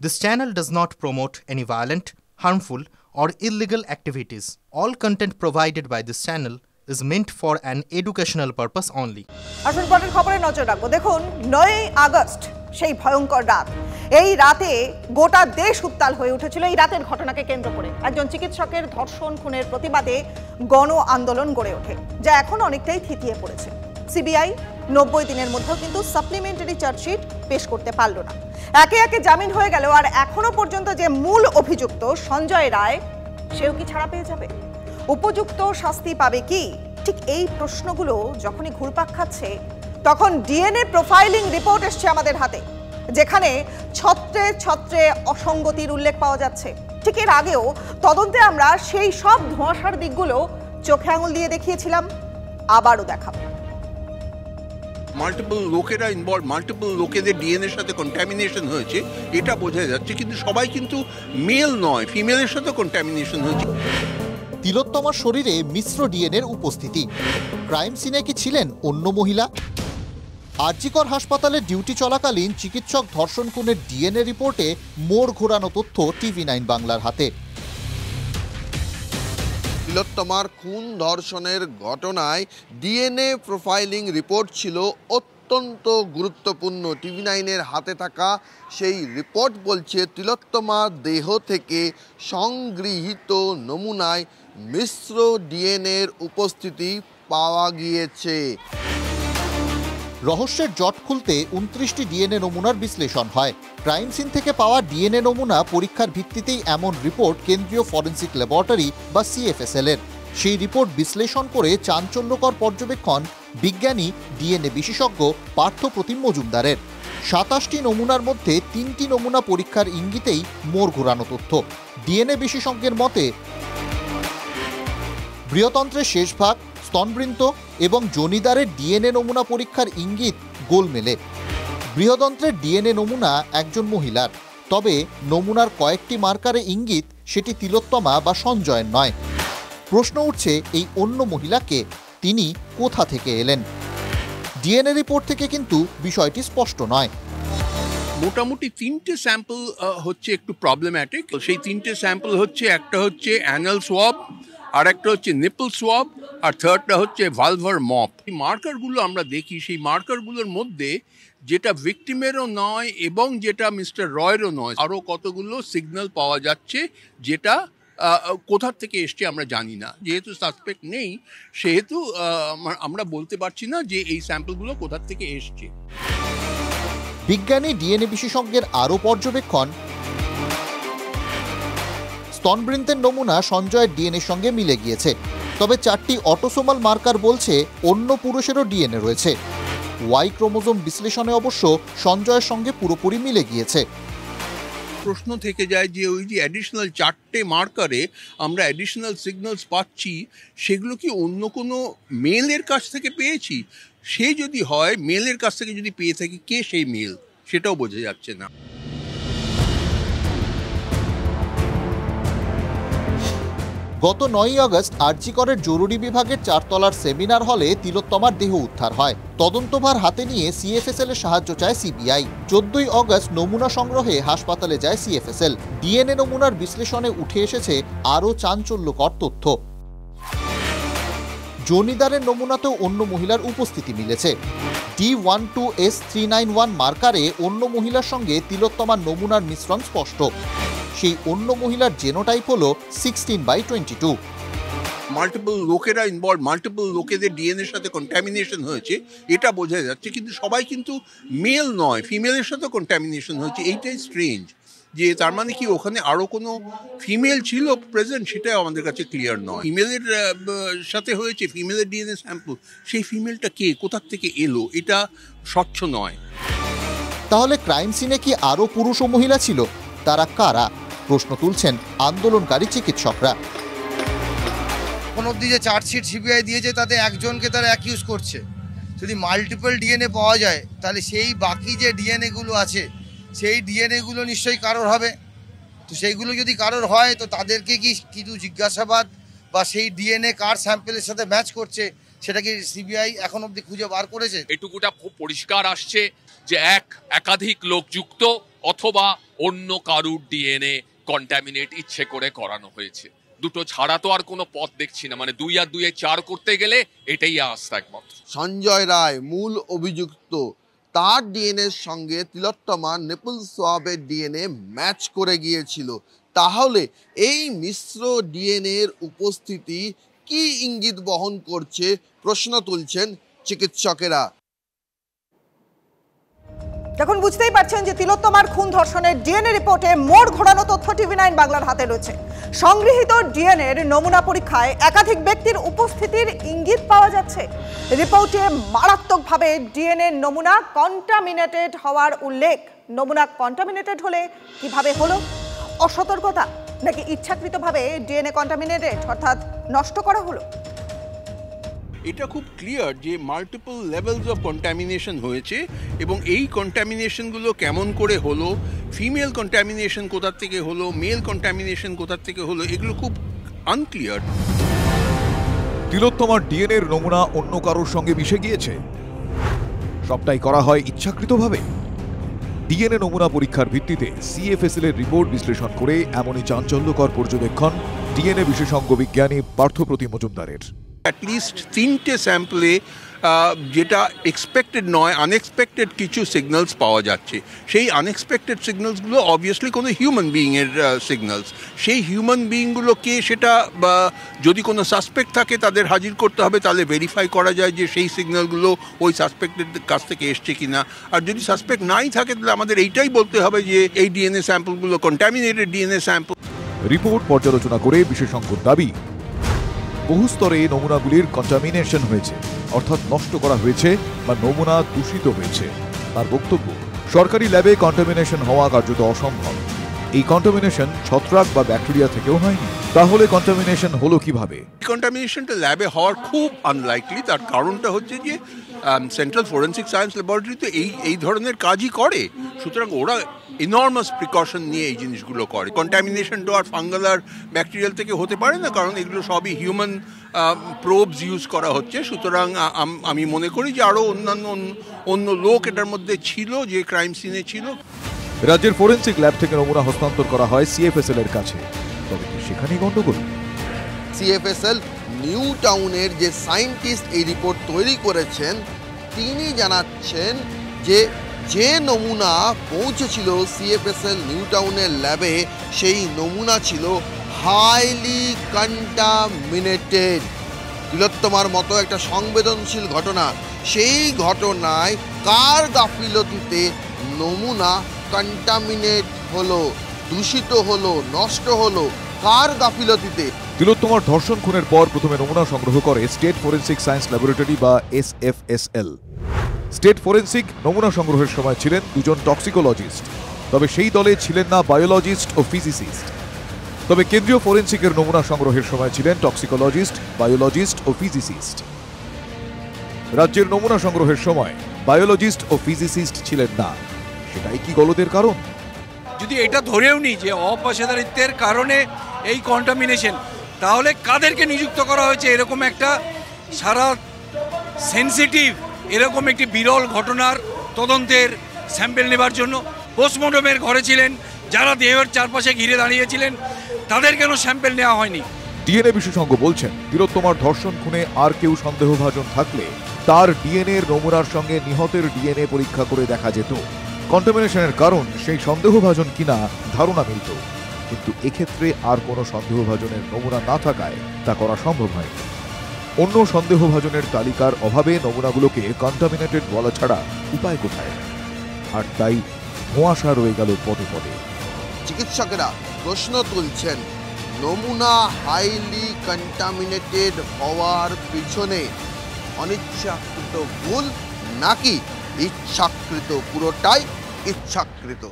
This channel does not promote any violent, harmful, or illegal activities. All content provided by this channel is meant for an educational purpose only. আসল পরের খবরে নজর রাখবো। দেখুন 9ই August সেই ভয়ঙ্কর রাত। এই রাতে গোটা দেশ উত্তাল হয়ে উঠেছিল এই রাতের ঘটনাকে কেন্দ্র করে। একজন চিকিৎসকের ধর্ষণ খুনের প্রতিবাদে গণ আন্দোলন গড়ে ওঠে, যা এখন অনেকটাই থিতিয়ে পড়েছে। সিবিআই 90 দিনের মধ্যেও কিন্তু সাপ্লিমেন্টারি চার্জশিট পেশ করতে পারল না। একে একে জামিন হয়ে গেল, আর এখনো পর্যন্ত যে মূল অভিযুক্ত সঞ্জয় রায়, সেও কি ছাড়া পেয়ে যাবে? উপযুক্ত শাস্তি পাবে কি? ঠিক এই প্রশ্নগুলো যখনই ঘুরপাক খাচ্ছে, তখন ডিএনএ প্রোফাইলিং রিপোর্ট এসছে আমাদের হাতে, যেখানে ছত্রে ছত্রে অসঙ্গতির উল্লেখ পাওয়া যাচ্ছে। ঠিক এর আগেও তদন্তে আমরা সেই সব ধোঁয়াশার দিকগুলো চোখে আঙুল দিয়ে দেখিয়েছিলাম, আবারও দেখাবো। মাল্টিপল লোকেরা ইনভলভ, মাল্টিপল লোকেদের ডিএনএর সাথে কন্টামিনেশন হয়েছে এটা বোঝা যাচ্ছে, কিন্তু সবাই কিন্তু মেল নয়, ফিমেলের সাথে কন্টামিনেশন হয়েছে। তিলোত্তমার শরীরে মিশ্র ডিএনএর উপস্থিতি। ক্রাইম সিনে কি ছিলেন অন্য মহিলা? আরজিকর হাসপাতালে ডিউটি চলাকালীন চিকিৎসক ধর্ষণ খুনের ডিএনএ রিপোর্টে মোড় ঘোরানো তথ্য টিভি9 বাংলার হাতে। তিলোত্তমার খুন ধর্ষণের ঘটনায় ডিএনএ প্রোফাইলিং রিপোর্ট ছিল অত্যন্ত গুরুত্বপূর্ণ। টিভি9-এর হাতে থাকা সেই রিপোর্ট বলছে তিলোত্তমার দেহ থেকে সংগৃহীত নমুনায় মিশ্র ডিএনএর উপস্থিতি পাওয়া গিয়েছে। রহস্যের জট খুলতে 29টি ডিএনএ নমুনার বিশ্লেষণ হয়। ক্রাইম সিন থেকে পাওয়া ডিএনএ নমুনা পরীক্ষার ভিত্তিতেই এমন রিপোর্ট কেন্দ্রীয় ফরেন্সিক ল্যাবরেটরি বা সিএফএসএল এর। সেই রিপোর্ট বিশ্লেষণ করে চাঞ্চল্যকর পর্যবেক্ষণ বিজ্ঞানী ডিএনএ বিশেষজ্ঞ পার্থ প্রতিম মজুমদারের। 27টি নমুনার মধ্যে 3টি নমুনা পরীক্ষার ইঙ্গিতেই মোড় ঘোরানো তথ্য। ডিএনএ বিশেষজ্ঞের মতে বৃহতন্ত্রের শেষ ভাগ, স্তনবৃন্ত এবং যোনিদ্বারের ডিএনএ নমুনা পরীক্ষার ইঙ্গিত গোলমেলে। বৃহদন্ত্রের ডিএনএ নমুনা একজন মহিলার, তবে নমুনার কয়েকটি মার্কারে ইঙ্গিত সেটি তিলোত্তমা বা সঞ্জয়ের নয়। প্রশ্ন উঠছে, এই অন্য মহিলাকে, তিনি কোথা থেকে এলেন? ডিএনএ রিপোর্ট থেকে কিন্তু বিষয়টি স্পষ্ট নয়। মোটামুটি 3টে স্যাম্পল হচ্ছে একটু প্রবলেম্যাটিক। সেই 3টে স্যাম্পল হচ্ছে, একটা হচ্ছে অ্যানাল সোয়াব, আর একটা হচ্ছে নিপল সোয়াব, আর থার্ডটা হচ্ছে ভালভার মপ। এই মার্কারগুলো আমরা দেখি, সেই মার্কারগুলোর মধ্যে যেটা ভিকটিমেরও নয় এবং যেটা মিস্টার রয়েরও নয়, আরও কতগুলো সিগন্যাল পাওয়া যাচ্ছে, যেটা কোথার থেকে এসছে আমরা জানি না। যেহেতু সাসপেক্ট নেই, সেহেতু আমরা বলতে পারছি না যে এই স্যাম্পলগুলো কোথার থেকে এসছে। বিজ্ঞানী ডিএনএ বিশেষজ্ঞের আরও পর্যবেক্ষণ, স্তনবৃন্তের নমুনা সঞ্জয়ের ডিএনএর সঙ্গে মিলে গিয়েছে, তবে 4টি অটোসোমাল মার্কার বলছে অন্য পুরুষেরও ডিএনএ রয়েছে। ওয়াই ক্রোমোজোম বিশ্লেষণে অবশ্য সঞ্জয়ের সঙ্গে পুরোপুরি মিলে গিয়েছে। প্রশ্ন থেকে যায় যে ওই যে অ্যাডিশনাল 4টে মার্কারে আমরা অ্যাডিশনাল সিগন্যালস পাচ্ছি, সেগুলো কি অন্য কোনো মেলের কাছ থেকে পেয়েছি? সে যদি হয়, মেলের কাছ থেকে যদি পেয়ে থাকি, কে সেই মেল সেটাও বোঝা যাচ্ছে না। গত 9ই আগস্ট আরজিকরের জরুরি বিভাগের 4 তলার সেমিনার হলে তিলোত্তমার দেহ উদ্ধার হয়। তদন্তভার হাতে নিয়ে সিএফএসএল এর সাহায্য চায় সিবিআই। 14ই আগস্ট নমুনা সংগ্রহে হাসপাতালে যায় সিএফএসএল। ডিএনএ নমুনার বিশ্লেষণে উঠে এসেছে আরও চাঞ্চল্যকর তথ্য। যোনিদ্বারের নমুনাতেও অন্য মহিলার উপস্থিতি মিলেছে। D12S391 মার্কারে অন্য মহিলার সঙ্গে তিলোত্তমার নমুনার মিশ্রণ স্পষ্ট। সেই অন্য মহিলার জেনোটাইপ হলো 16/22। মাল্টিপল লোকেরা ইনভলভ, মাল্টিপল লোকেদের ডিএনএর সাথে কন্টামিনেশন হয়েছে এটা বোঝা যাচ্ছে, কিন্তু সবাই কিন্তু মেল নয়, ফিমেলের সাথে কন্টামিনেশন হয়েছে। এইটাই স্ট্রেঞ্জ, যে তার মানে কি ওখানে আরও কোনো ফিমেল ছিল প্রেজেন্ট, সেটাই আমাদের কাছে ক্লিয়ার নয়। ফিমেলের সাথে হয়েছে, ফিমেলের ডিএনএ স্যাম্পল, সেই ফিমেলটা কে, কোথার থেকে এলো, এটা স্বচ্ছ নয়। তাহলে ক্রাইম সিনে কি আরও পুরুষ ও মহিলা ছিল? তারা কারা? প্রশ্ন তুলছেন আন্দোলনকারী চিকিৎসকরা। কোন অবধি যে চার্জশিট সিবিআই দিয়েছে, তাতে একজনকে তারা অ্যাকিউজ করছে। যদি মাল্টিপল ডিএনএ পাওয়া যায়, তাহলে সেই বাকি যে ডিএনএগুলো আছে, সেই ডিএনএগুলো নিশ্চয়ই কারোর হবে। তো সেইগুলো যদি কারোর হয়, তো তাদেরকে কি কিছু জিজ্ঞাসাবাদ বা সেই ডিএনএ কার স্যাম্পেলের সাথে ম্যাচ করছে, সেটা কি সিবিআই এখন অবধি খুঁজে বার করেছে? এটুকুটা খুব পরিষ্কার আসছে যে একাধিক লোক যুক্ত, অথবা অন্য কারুর ডিএনএ কন্টামিনেট ইচ্ছে করে করানো হয়েছে। দুটো ছাড়া তো আর কোনো পথ দেখছি না, মানে 2 আর 2 4 করতে গেলে এটাই আসছে একমাত্র। সঞ্জয় রায় মূল অভিযুক্ত, তার ডিএনএর সঙ্গে তিলোত্তমার নিপল সোয়াবের ডিএনএ ম্যাচ করে গিয়েছিল। তাহলে এই মিশ্র ডিএনএর উপস্থিতি কি ইঙ্গিত বহন করছে প্রশ্ন তুলছেন চিকিৎসকেরা। এখন বুঝতেই পারছেন যে তিলোত্তমার খুন ধর্ষণের ডিএনএ রিপোর্টে মোড় ঘোরানো তথ্য টিভি9 বাংলার হাতে রয়েছে। সংগৃহীত ডিএনএর নমুনা পরীক্ষায় একাধিক ব্যক্তির উপস্থিতির ইঙ্গিত পাওয়া যাচ্ছে। রিপোর্টে মারাত্মকভাবে ডিএনএ নমুনা কন্টামিনেটেড হওয়ার উল্লেখ। নমুনা কন্টামিনেটেড হলে কিভাবে হলো? অসতর্কতা নাকি ইচ্ছাকৃতভাবে ডিএনএ কন্টামিনেটেড অর্থাৎ নষ্ট করা হলো? এটা খুব ক্লিয়ার যে মাল্টিপল লেভেলস অফ কন্টামিনেশন হয়েছে, এবং এই কন্টামিনেশনগুলো কেমন করে হলো, ফিমেল কন্টামিনেশন কোথা থেকে হলো, মেল কন্টামিনেশন কোথা থেকে হলো, এগুলো খুব আনক্লিয়ার। তিলোত্তমার ডিএনএর নমুনা অন্য কারোর সঙ্গে মিশে গিয়েছে, সবটাই করা হয় ইচ্ছাকৃতভাবে। ডিএনএ নমুনা পরীক্ষার ভিত্তিতে সিএফএসএল এর রিপোর্ট বিশ্লেষণ করে এমনই চাঞ্চল্যকর পর্যবেক্ষণ ডিএনএ বিশেষজ্ঞ বিজ্ঞানী পার্থপ্রতিম মজুমদারের। অ্যাটলিস্ট 3টে স্যাম্পলে যেটা এক্সপেক্টেড নয়, আনএক্সপেক্টেড কিছু সিগন্যালস পাওয়া যাচ্ছে। সেই আনএক্সপেক্টেড সিগন্যালসগুলো অবভিয়াসলি কোনো হিউম্যান বিইংয়ের সিগন্যালস। সেই হিউম্যান বিইংগুলোকে সেটা বা যদি কোনো সাসপেক্ট থাকে তাদের হাজির করতে হবে, তাহলে ভেরিফাই করা যায় যে সেই সিগন্যালগুলো ওই সাসপেক্টের কাছ থেকে এসছে কিনা। আর যদি সাসপেক্ট নাই থাকে তাহলে আমাদের এইটাই বলতে হবে যে এই ডিএনএ স্যাম্পলগুলো কন্টামিনেটেড ডিএনএ স্যাম্পল। রিপোর্ট পর্যালোচনা করে বিশেষজ্ঞর দাবি, বহু স্তরে নমুনাগুলির কন্টামিনেশন হয়েছে, অর্থাৎ নষ্ট করা হয়েছে বা নমুনা দূষিত হয়েছে। তার বক্তব্য, সরকারি ল্যাবে কন্টামিনেশন হওয়া কার্যত অসম্ভব। এই কন্টামিনেশন ছত্রাক বা ব্যাকটেরিয়া থেকেও হয়নি, তাহলে কন্টামিনেশন হলো কিভাবে? কন্টামিনেশনটা ল্যাবে হওয়ার খুব আনলাইকলি। তার কারণটা হচ্ছে যে সেন্ট্রাল ফরেন্সিক সায়েন্স ল্যাবরেটরি তো এই ধরনের কাজই করে, সুতরাং ওরা ইনর্মাস প্রিকশন নিয়ে এই জিনিসগুলো করে। কন্টামিনেশন তো আর ফাঙ্গাল আর ব্যাকটেরিয়াল থেকে হতে পারে না, কারণ এগুলো সবই হিউম্যান প্রোবস ইউজ করা হচ্ছে। সুতরাং আমি মনে করি যে আরও অন্য লোক এটার মধ্যে ছিল যে ক্রাইম সিনে ছিল। রাজ্যের ফরেন্সিক ল্যাব থেকে নমুনা হস্তান্তর করা হয় সিএফএসএল এর কাছে, তবে সেখানেই গন্ডগোল। সিএফএসএল নিউ টাউনের যে সায়েন্টিস্ট এই রিপোর্ট তৈরি করেছেন, তিনি জানাচ্ছেন যে নমুনা পৌঁছেছিল সিএফএসএল নিউ টাউনের ল্যাবে, সেই নমুনা ছিল হাইলি কন্টামিনেটেড। তিলোত্তমার মতো একটা সংবেদনশীল ঘটনা, সেই ঘটনায় কার গাফিলতিতে নমুনা কন্টামিনেট হলো, দূষিত হলো, নষ্ট হলো, কার গাফিলতিতে? তিলোত্তমার ধর্ষণ খুনের পর প্রথমে নমুনা সংগ্রহ করে স্টেট ফরেন্সিক সায়েন্স ল্যাবরেটরি বা এসএফএসএল। স্টেট ফরেন্সিক নমুনা সংগ্রহের সময় ছিলেন 2 জন টক্সিকোলজিস্ট, তবে সেই দলে ছিলেন না বায়োলজিস্ট ও ফিজিসিস্ট। তবে কেন্দ্রীয় ফরেন্সিকের নমুনা সংগ্রহের সময় ছিলেন টক্সিকোলজিস্ট, বায়োলজিস্ট ও ফিজিসিস্ট। রাজ্যের নমুনা সংগ্রহের সময় বায়োলজিস্ট ও ফিজিসিস্ট ছিলেন না, সেটাই কি গলদের কারণ? যদি এটা ধরেও নি যে অপেশাদারিত্বের কারণে এই কন্টামিনেশন, তাহলে কাদেরকে নিযুক্ত করা হয়েছে এরকম একটা সারা সেন্সিটিভ এরকম একটি বিরল ঘটনার তদন্তের স্যাম্পেল নেবার জন্য? পোস্টমর্টমের ঘরে ছিলেন যারা দেহের চারপাশে ঘিরে দাঁড়িয়েছিলেন, তাদের কেন স্যাম্পেল নেওয়া হয়নি? ডিএনএ বিশেষজ্ঞ বলছেন, তিলোত্তমার ধর্ষণ খুনে আর কেউ সন্দেহভাজন থাকলে তার ডিএনএর নমুনার সঙ্গে নিহতের ডিএনএ পরীক্ষা করে দেখা যেত। কন্টামিনেশনের কারণ সেই সন্দেহভাজন কিনা ধারণা মিলত, কিন্তু এক্ষেত্রে আর কোনো সন্দেহভাজনের নমুনা না থাকায় তা করা সম্ভব হয়। অন্য সন্দেহভাজনের তালিকার অভাবে নমুনাগুলোকে কন্টামিনেটেড বলা ছাড়া উপায় কোথায়? আর তাই ধোঁয়াশা রয়ে গেল পদে পদে। চিকিৎসকেরা প্রশ্ন তুলছেন, নমুনা হাইলি কন্টামিনেটেড হওয়ার পিছনে অনিচ্ছাকৃত ভুল নাকি ইচ্ছাকৃত? পুরোটাই ইচ্ছাকৃত।